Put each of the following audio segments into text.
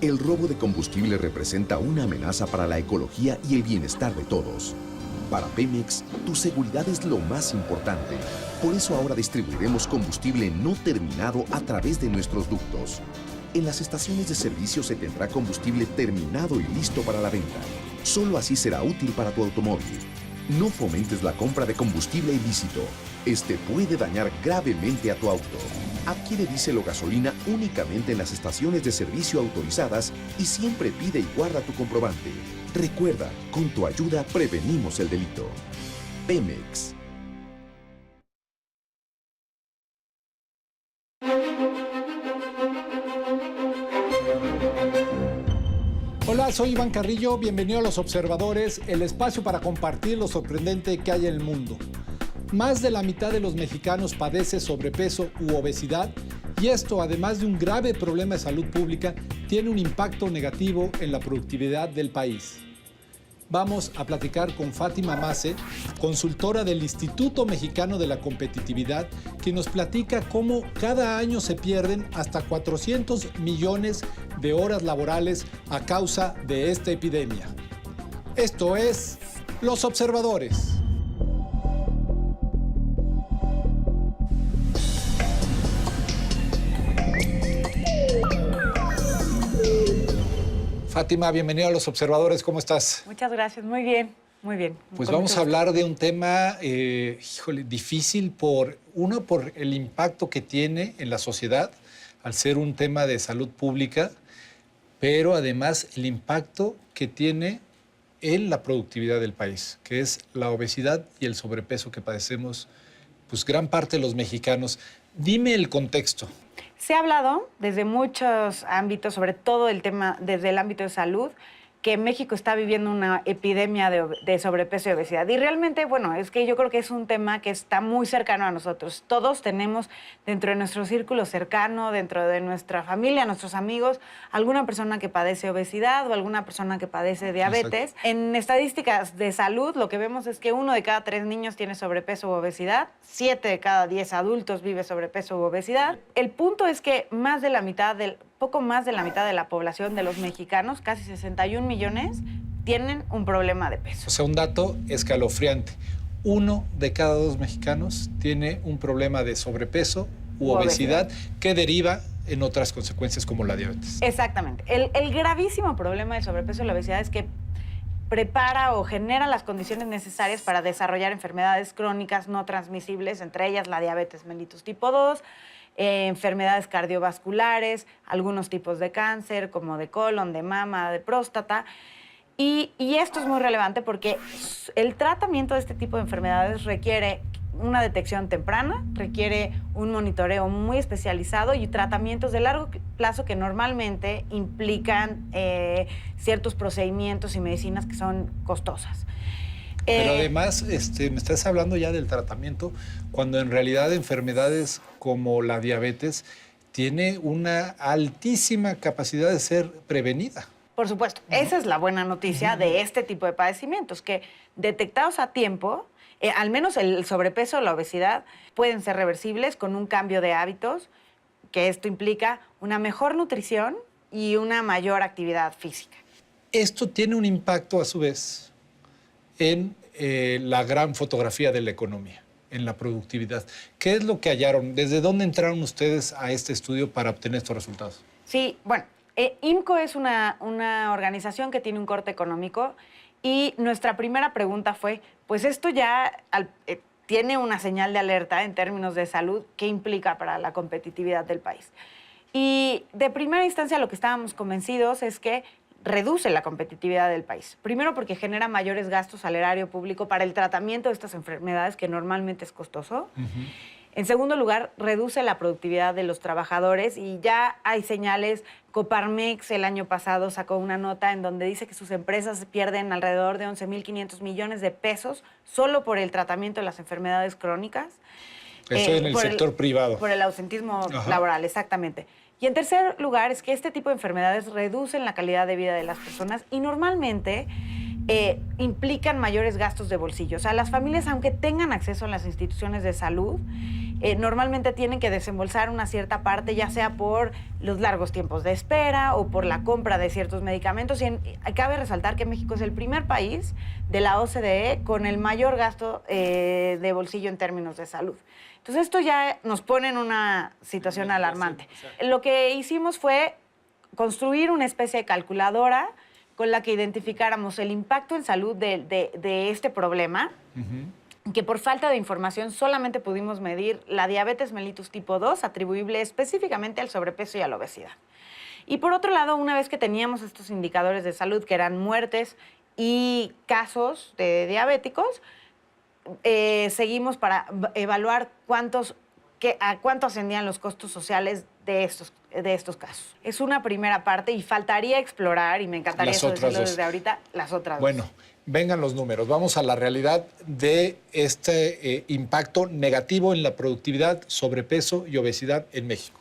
El robo de combustible representa una amenaza para la ecología y el bienestar de todos. Para Pemex, tu seguridad es lo más importante. Por eso ahora distribuiremos combustible no terminado a través de nuestros ductos. En las estaciones de servicio se tendrá combustible terminado y listo para la venta. Solo así será útil para tu automóvil. No fomentes la compra de combustible ilícito. Este puede dañar gravemente a tu auto. Adquiere diésel o gasolina únicamente en las estaciones de servicio autorizadas y siempre pide y guarda tu comprobante. Recuerda, con tu ayuda prevenimos el delito. Pemex. Hola, soy Iván Carrillo, bienvenido a Los Observadores, el espacio para compartir lo sorprendente que hay en el mundo. Más de la mitad de los mexicanos padece sobrepeso u obesidad y esto, además de un grave problema de salud pública, tiene un impacto negativo en la productividad del país. Vamos a platicar con Fátima Mace, consultora del Instituto Mexicano de la Competitividad, que nos platica cómo cada año se pierden hasta 400 millones de horas laborales a causa de esta epidemia. Esto es Los Observadores. Fátima, bienvenida a Los Observadores, ¿cómo estás? Muchas gracias, muy bien, muy bien. Pues vamos a hablar de un tema, difícil por el impacto que tiene en la sociedad, al ser un tema de salud pública, pero además el impacto que tiene en la productividad del país, que es la obesidad y el sobrepeso que padecemos, pues gran parte de los mexicanos. Dime el contexto. Se ha hablado desde muchos ámbitos, sobre todo el tema desde el ámbito de salud, que México está viviendo una epidemia de sobrepeso y obesidad. Y realmente, bueno, es que yo creo que es un tema que está muy cercano a nosotros. Todos tenemos dentro de nuestro círculo cercano, dentro de nuestra familia, nuestros amigos, alguna persona que padece obesidad o alguna persona que padece diabetes. Exacto. En estadísticas de salud, lo que vemos es que 1 de cada 3 niños tiene sobrepeso u obesidad, 7 de cada 10 adultos vive sobrepeso u obesidad. El punto es que poco más de la mitad de la población de los mexicanos, casi 61 millones, tienen un problema de peso. O sea, un dato escalofriante. 1 de cada 2 mexicanos tiene un problema de sobrepeso u obesidad que deriva en otras consecuencias como la diabetes. Exactamente. El gravísimo problema del sobrepeso y la obesidad es que prepara o genera las condiciones necesarias para desarrollar enfermedades crónicas no transmisibles, entre ellas la diabetes mellitus tipo 2, enfermedades cardiovasculares, algunos tipos de cáncer, como de colon, de mama, de próstata. Y esto es muy relevante porque el tratamiento de este tipo de enfermedades requiere una detección temprana, requiere un monitoreo muy especializado y tratamientos de largo plazo que normalmente implican ciertos procedimientos y medicinas que son costosas. Pero además, me estás hablando ya del tratamiento, cuando en realidad enfermedades como la diabetes tiene una altísima capacidad de ser prevenida. Por supuesto, esa es la buena noticia de este tipo de padecimientos, que detectados a tiempo, al menos el sobrepeso o la obesidad, pueden ser reversibles con un cambio de hábitos, que esto implica una mejor nutrición y una mayor actividad física. Esto tiene un impacto, a su vez, en la gran fotografía de la economía, en la productividad. ¿Qué es lo que hallaron? ¿Desde dónde entraron ustedes a este estudio para obtener estos resultados? Sí, bueno, IMCO es una organización que tiene un corte económico y nuestra primera pregunta fue, pues esto ya tiene una señal de alerta en términos de salud, ¿qué implica para la competitividad del país? Y de primera instancia lo que estábamos convencidos es que reduce la competitividad del país. Primero porque genera mayores gastos al erario público para el tratamiento de estas enfermedades que normalmente es costoso. En segundo lugar, reduce la productividad de los trabajadores y ya hay señales. Coparmex el año pasado sacó una nota en donde dice que sus empresas pierden alrededor de 11.500 millones de pesos solo por el tratamiento de las enfermedades crónicas. Eso en el sector privado. Por el ausentismo laboral, exactamente. Y en tercer lugar, es que este tipo de enfermedades reducen la calidad de vida de las personas y normalmente implican mayores gastos de bolsillo. O sea, las familias, aunque tengan acceso a las instituciones de salud, normalmente tienen que desembolsar una cierta parte, ya sea por los largos tiempos de espera o por la compra de ciertos medicamentos. Y cabe resaltar que México es el primer país de la OCDE con el mayor gasto de bolsillo en términos de salud. Entonces esto ya nos pone en una situación alarmante. Lo que hicimos fue construir una especie de calculadora con la que identificáramos el impacto en salud de este problema, que por falta de información solamente pudimos medir la diabetes mellitus tipo 2, atribuible específicamente al sobrepeso y a la obesidad. Y por otro lado, una vez que teníamos estos indicadores de salud, que eran muertes y casos de diabéticos, seguimos para evaluar a cuánto ascendían los costos sociales de estos casos. Es una primera parte y faltaría explorar, y me encantaría decirlo desde ahorita, las otras dos. Bueno, vengan los números. Vamos a la realidad de este impacto negativo en la productividad, sobrepeso y obesidad en México.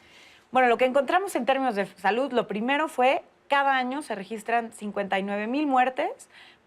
Bueno, lo que encontramos en términos de salud, lo primero fue, cada año se registran 59,000 muertes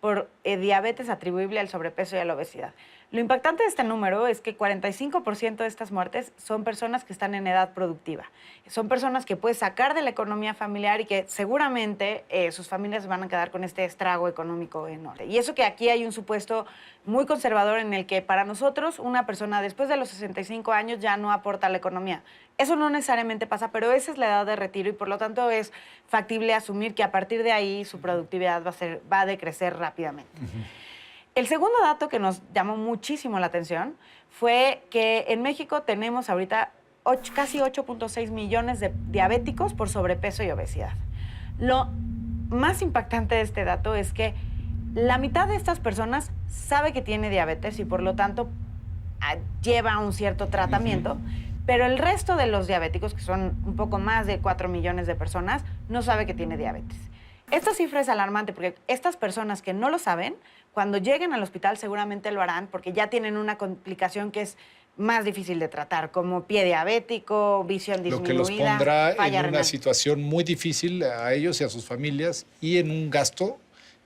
por diabetes atribuible al sobrepeso y a la obesidad. Lo impactante de este número es que 45% de estas muertes son personas que están en edad productiva. Son personas que puedes sacar de la economía familiar y que seguramente sus familias van a quedar con este estrago económico enorme. Y eso que aquí hay un supuesto muy conservador en el que para nosotros una persona después de los 65 años ya no aporta a la economía. Eso no necesariamente pasa, pero esa es la edad de retiro y por lo tanto es factible asumir que a partir de ahí su productividad va a decrecer rápidamente. El segundo dato que nos llamó muchísimo la atención fue que en México tenemos ahorita casi 8.6 millones de diabéticos por sobrepeso y obesidad. Lo más impactante de este dato es que la mitad de estas personas sabe que tiene diabetes y por lo tanto lleva un cierto tratamiento, pero el resto de los diabéticos, que son un poco más de 4 millones de personas, no sabe que tiene diabetes. Esta cifra es alarmante porque estas personas que no lo saben, cuando lleguen al hospital seguramente lo harán porque ya tienen una complicación que es más difícil de tratar, como pie diabético, visión disminuida. Lo que los pondrá en una renal. situación muy difícil a ellos y a sus familias y en un gasto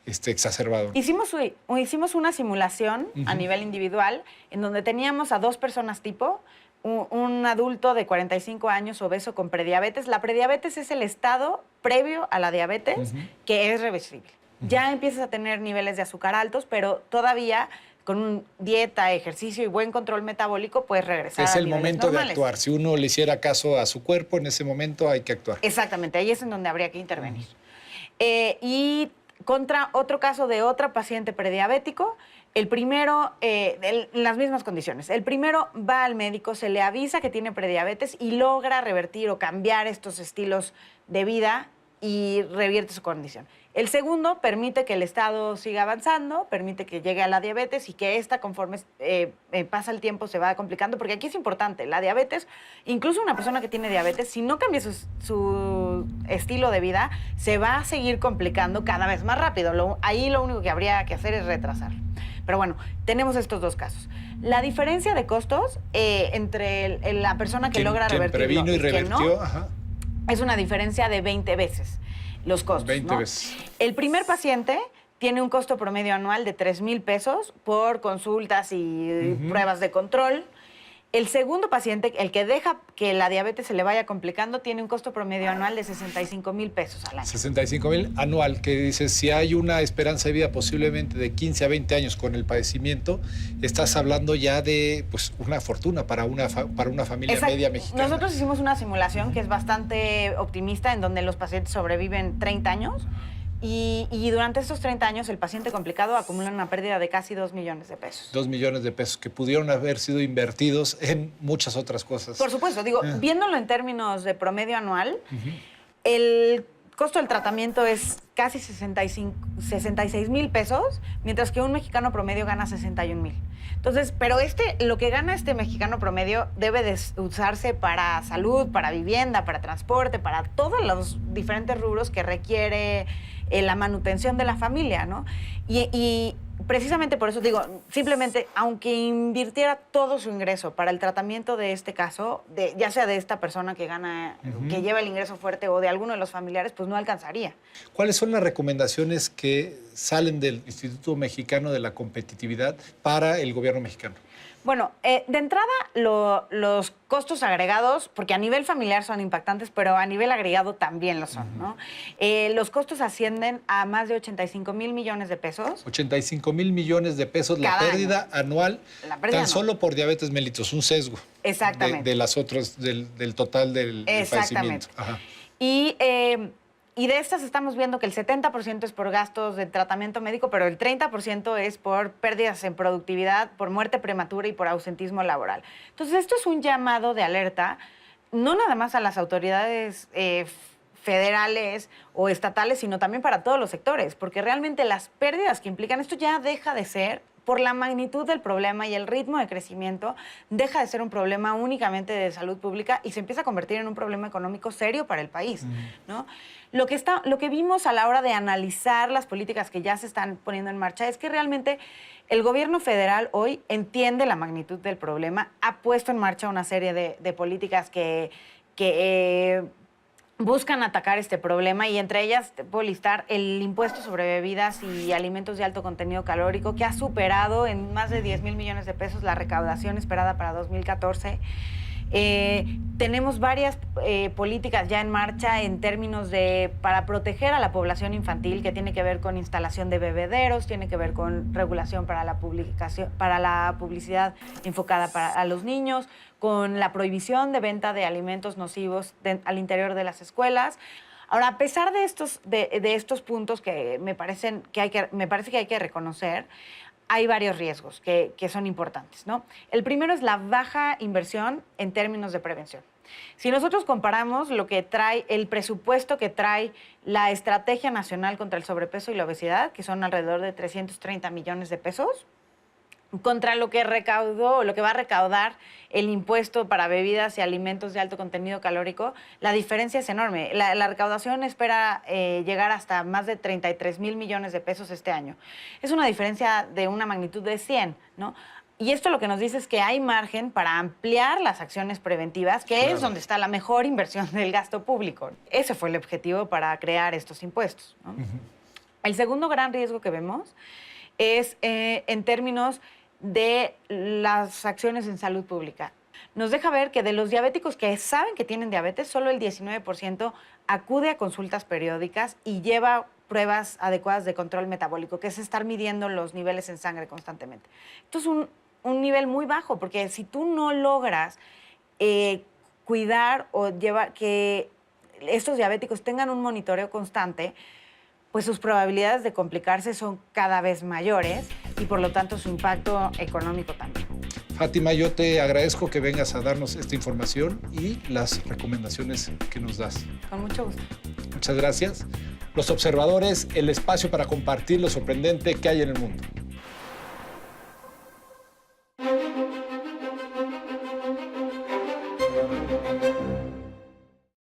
exacerbado. Hicimos una simulación a nivel individual en donde teníamos a 2 personas tipo, un adulto de 45 años obeso con prediabetes. La prediabetes es el estado previo a la diabetes que es reversible. Ya empiezas a tener niveles de azúcar altos, pero todavía con dieta, ejercicio y buen control metabólico puedes regresar a niveles normales. Es el momento de actuar. Si uno le hiciera caso a su cuerpo, en ese momento hay que actuar. Exactamente, ahí es en donde habría que intervenir. Y contra otro caso de otra paciente prediabético, el primero, en las mismas condiciones. El primero va al médico, se le avisa que tiene prediabetes y logra revertir o cambiar estos estilos de vida y revierte su condición. El segundo permite que el estado siga avanzando, permite que llegue a la diabetes y que esta, conforme pasa el tiempo, se va complicando. Porque aquí es importante, la diabetes, incluso una persona que tiene diabetes, si no cambia su estilo de vida, se va a seguir complicando cada vez más rápido. Ahí lo único que habría que hacer es retrasarlo. Pero bueno, tenemos estos dos casos. La diferencia de costos entre la persona que logra revertirlo previno y revertió, que no, es una diferencia de 20 veces los costos. 20 ¿no? veces. El primer paciente tiene un costo promedio anual de 3,000 pesos por consultas y pruebas de control. El segundo paciente, el que deja que la diabetes se le vaya complicando, tiene un costo promedio anual de 65,000 pesos al año. 65,000 anual, que dice, si hay una esperanza de vida posiblemente de 15 a 20 años con el padecimiento, estás hablando ya de pues, una fortuna para una familia Exacto. media mexicana. Nosotros hicimos una simulación que es bastante optimista, en donde los pacientes sobreviven 30 años. Y durante estos 30 años el paciente complicado acumula una pérdida de casi 2 millones de pesos. 2 millones de pesos que pudieron haber sido invertidos en muchas otras cosas. Por supuesto, digo, viéndolo en términos de promedio anual, el costo del tratamiento es casi 66,000 pesos, mientras que un mexicano promedio gana 61,000. Entonces, pero lo que gana este mexicano promedio debe de usarse para salud, para vivienda, para transporte, para todos los diferentes rubros que requiere la manutención de la familia, ¿no? Y precisamente por eso digo, simplemente, aunque invirtiera todo su ingreso para el tratamiento de este caso, ya sea de esta persona que gana, que lleva el ingreso fuerte o de alguno de los familiares, pues no alcanzaría. ¿Cuáles son las recomendaciones que salen del Instituto Mexicano de la Competitividad para el gobierno mexicano? Bueno, de entrada, los costos agregados, porque a nivel familiar son impactantes, pero a nivel agregado también lo son, ¿no? Los costos ascienden a más de 85 mil millones de pesos. 85 mil millones de pesos la Cada pérdida anual, La pérdida tan anual. solo por diabetes mellitus, un sesgo. Exactamente. De las otras, del total del Exactamente. padecimiento. Ajá. Y de estas estamos viendo que el 70% es por gastos de tratamiento médico, pero el 30% es por pérdidas en productividad, por muerte prematura y por ausentismo laboral. Entonces, esto es un llamado de alerta, no nada más a las autoridades federales o estatales, sino también para todos los sectores, porque realmente las pérdidas que implican esto ya deja de ser, por la magnitud del problema y el ritmo de crecimiento, deja de ser un problema únicamente de salud pública y se empieza a convertir en un problema económico serio para el país, ¿no? Lo que vimos a la hora de analizar las políticas que ya se están poniendo en marcha es que realmente el gobierno federal hoy entiende la magnitud del problema, ha puesto en marcha una serie de políticas que buscan atacar este problema y entre ellas te puedo listar el impuesto sobre bebidas y alimentos de alto contenido calórico que ha superado en más de 10 mil millones de pesos la recaudación esperada para 2014. Tenemos varias políticas ya en marcha en términos para proteger a la población infantil, que tiene que ver con instalación de bebederos, tiene que ver con regulación para la publicidad enfocada a los niños, con la prohibición de venta de alimentos nocivos al interior de las escuelas. Ahora, a pesar de estos puntos que me parece que hay que reconocer, hay varios riesgos que son importantes, ¿no? El primero es la baja inversión en términos de prevención. Si nosotros comparamos lo que trae, el presupuesto que trae la Estrategia Nacional contra el Sobrepeso y la Obesidad, que son alrededor de 330 millones de pesos, contra lo que recaudó, lo que va a recaudar el impuesto para bebidas y alimentos de alto contenido calórico, la diferencia es enorme. La recaudación espera llegar hasta más de 33 mil millones de pesos este año. Es una diferencia de una magnitud de 100, ¿no? Y esto lo que nos dice es que hay margen para ampliar las acciones preventivas, que es donde está la mejor inversión del gasto público. Ese fue el objetivo para crear estos impuestos, ¿no? El segundo gran riesgo que vemos es en términos de las acciones en salud pública. Nos deja ver que de los diabéticos que saben que tienen diabetes, solo el 19% acude a consultas periódicas y lleva pruebas adecuadas de control metabólico, que es estar midiendo los niveles en sangre constantemente. Esto es un nivel muy bajo, porque si tú no logras cuidar o llevar que estos diabéticos tengan un monitoreo constante, pues sus probabilidades de complicarse son cada vez mayores y por lo tanto su impacto económico también. Fátima, yo te agradezco que vengas a darnos esta información y las recomendaciones que nos das. Con mucho gusto. Muchas gracias. Los observadores, el espacio para compartir lo sorprendente que hay en el mundo.